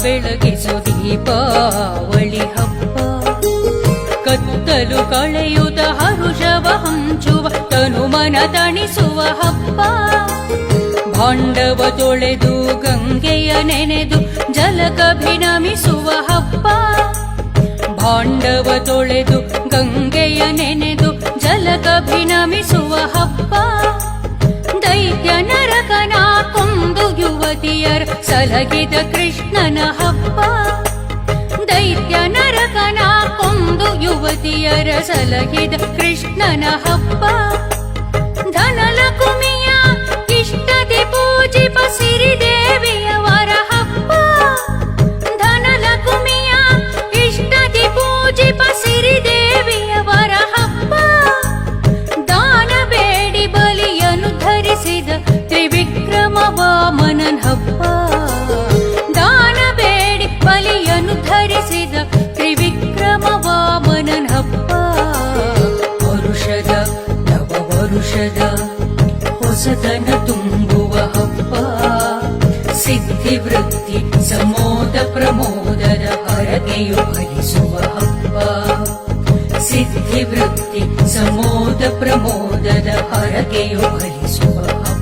ಬೆಳಗಿಸು ದೀಪಾವಳಿ ಹಬ್ಬ. ಕತ್ತಲು ಕಳೆಯುದ ಹರುಷವ ಹಂಚುವ ತನುಮನ ತಣಿಸುವ ಹಬ್ಬ. ಭಾಂಡವ ತೊಳೆದು ಗಂಗೆಯ ನೆನೆದು ಜಲಕಭಿನಮಿಸುವ ಹಬ್ಬ. ಭಾಂಡವ ತೊಳೆದು ಗಂಗೆಯ ನೆನೆದು ಜಲಕಭಿನಮಿಸುವ ಹಬ್ಬ. ದೈತ್ಯ ನರಕನ ಕೊಂದು ಯುವತಿಯರ ಸಲಗಿದ ಕೃಷ್ಣನ ಹಬ್ಬ. ದೈತ್ಯ ನರಕನ ಕೊಂದು ಯುವತಿಯರ ಸಲಗಿದ ಕೃಷ್ಣನ ಹಬ್ಬ. ಧನಲಕುಮಿಯ ಇಷ್ಟದಿ ಪೂಜಿಪ ಸಿರಿದೇವಿಯವರ ಹಬ್ಬ. ಧನಲಕುಮಿಯ ಇಷ್ಟದಿ ಪೂಜಿಪ ಸಿರಿದೇವಿಯವರ ಹಬ್ಬ. ದಾನ ಬೇಡಿ ಬಲಿಯನ್ನು ಧರಿಸಿದ ತ್ರಿವಿಕ್ರಮ ವಾಮನನ್ ಹಬ್ಬ. ದಾನ ಬೇಡಿ ಬಲಿಯನ್ನು ಧರಿಸಿದ ತ್ರಿವಿಕ್ರಮ ವಾಮನನ್ ಹಬ್ಬ. ವರುಷದ ನವ ವರುಷದ ಹೊಸತನ ತುಂಬುವ ಹಬ್ಬ. ಸಿದ್ಧಿ ವೃದ್ಧಿ ಸಮೋದ ಪ್ರಮೋದದ ಹರಕೆಯು ಫಲಿಸುವ ಹಬ್ಬ. ಸಿದ್ಧಿ ವೃದ್ಧಿ ಸಮೋದ ಪ್ರಮೋದದ ಹರಕೆಯು ಫಲಿಸುವ ಹಬ್ಬ.